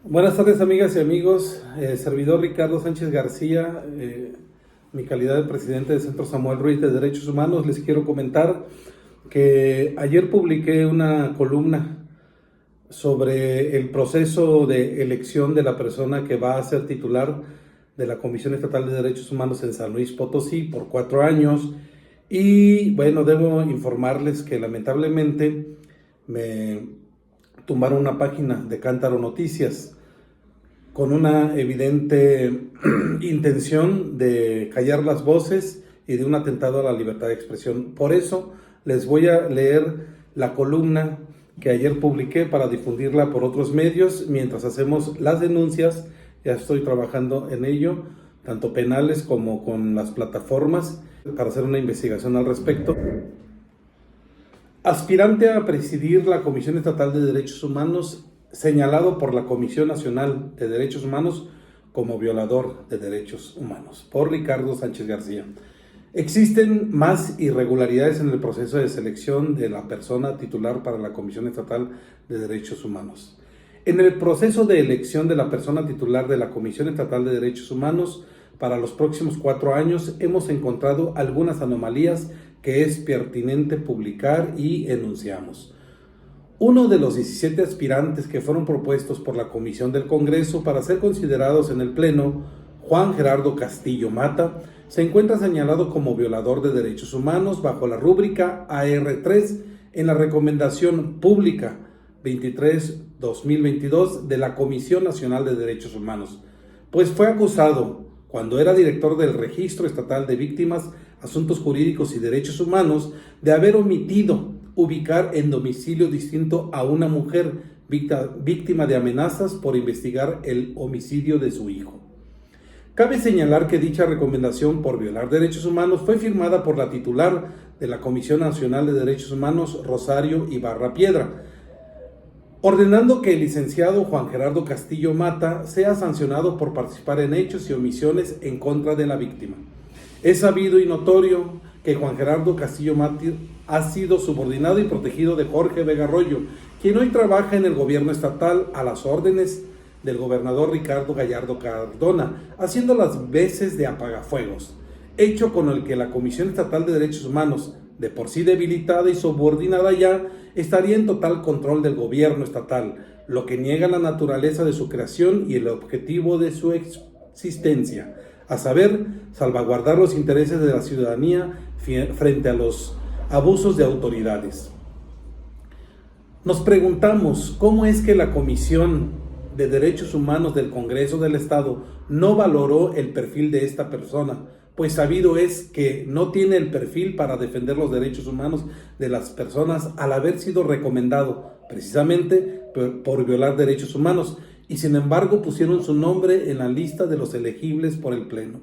Buenas tardes, amigas y amigos. Servidor Ricardo Sánchez García, mi calidad de presidente del Centro Samuel Ruiz de Derechos Humanos, les quiero comentar que ayer publiqué una columna sobre el proceso de elección de la persona que va a ser titular de la Comisión Estatal de Derechos Humanos en San Luis Potosí por 4 años. Y bueno, debo informarles que lamentablemente me tumbaron una página de Cántaro Noticias con una evidente intención de callar las voces y de un atentado a la libertad de expresión. Por eso les voy a leer la columna que ayer publiqué para difundirla por otros medios mientras hacemos las denuncias. Ya estoy trabajando en ello, tanto penales como con las plataformas, para hacer una investigación al respecto. Aspirante a presidir la Comisión Estatal de Derechos Humanos, señalado por la Comisión Nacional de Derechos Humanos como violador de derechos humanos, por Ricardo Sánchez García. Existen más irregularidades en el proceso de selección de la persona titular para la Comisión Estatal de Derechos Humanos. En el proceso de elección de la persona titular de la Comisión Estatal de Derechos Humanos para los próximos 4 años, hemos encontrado algunas anomalías que es pertinente publicar y enunciamos. Uno de los 17 aspirantes que fueron propuestos por la Comisión del Congreso para ser considerados en el Pleno, Juan Gerardo Castillo Mata, se encuentra señalado como violador de derechos humanos bajo la rúbrica AR3 en la Recomendación Pública 23-2022 de la Comisión Nacional de Derechos Humanos, pues fue acusado, cuando era director del Registro Estatal de Víctimas, Asuntos Jurídicos y Derechos Humanos, de haber omitido ubicar en domicilio distinto a una mujer víctima de amenazas por investigar el homicidio de su hijo. Cabe señalar que dicha recomendación por violar derechos humanos fue firmada por la titular de la Comisión Nacional de Derechos Humanos, Rosario Ibarra Piedra, ordenando que el licenciado Juan Gerardo Castillo Mata sea sancionado por participar en hechos y omisiones en contra de la víctima. Es sabido y notorio que Juan Gerardo Castillo Mata ha sido subordinado y protegido de Jorge Vega Arroyo, quien hoy trabaja en el gobierno estatal a las órdenes del gobernador Ricardo Gallardo Cardona, haciendo las veces de apagafuegos, hecho con el que la Comisión Estatal de Derechos Humanos, de por sí debilitada y subordinada ya, estaría en total control del gobierno estatal, lo que niega la naturaleza de su creación y el objetivo de su existencia, a saber, salvaguardar los intereses de la ciudadanía frente a los abusos de autoridades. Nos preguntamos cómo es que la Comisión de Derechos Humanos del Congreso del Estado no valoró el perfil de esta persona, pues sabido es que no tiene el perfil para defender los derechos humanos de las personas al haber sido recomendado precisamente por violar derechos humanos, y sin embargo pusieron su nombre en la lista de los elegibles por el Pleno.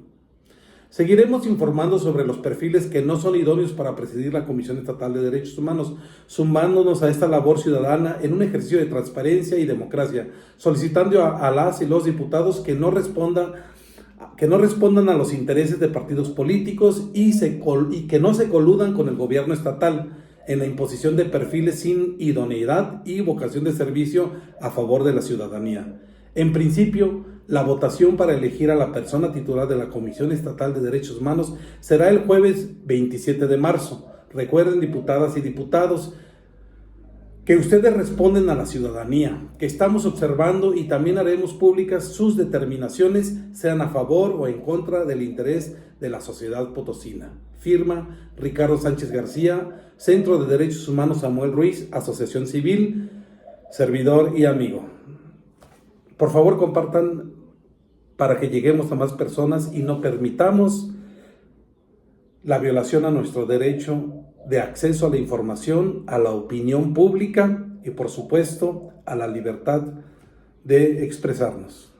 Seguiremos informando sobre los perfiles que no son idóneos para presidir la Comisión Estatal de Derechos Humanos, sumándonos a esta labor ciudadana en un ejercicio de transparencia y democracia, solicitando a las y los diputados que no respondan a los intereses de partidos políticos y que no se coludan con el gobierno estatal en la imposición de perfiles sin idoneidad y vocación de servicio a favor de la ciudadanía. En principio, la votación para elegir a la persona titular de la Comisión Estatal de Derechos Humanos será el jueves 27 de marzo. Recuerden, diputadas y diputados, que ustedes responden a la ciudadanía, que estamos observando y también haremos públicas sus determinaciones, sean a favor o en contra del interés de la sociedad potosina. Firma Ricardo Sánchez García, Centro de Derechos Humanos Samuel Ruiz, Asociación Civil, servidor y amigo. Por favor, compartan para que lleguemos a más personas y no permitamos la violación a nuestro derecho de acceso a la información, a la opinión pública y, por supuesto, a la libertad de expresarnos.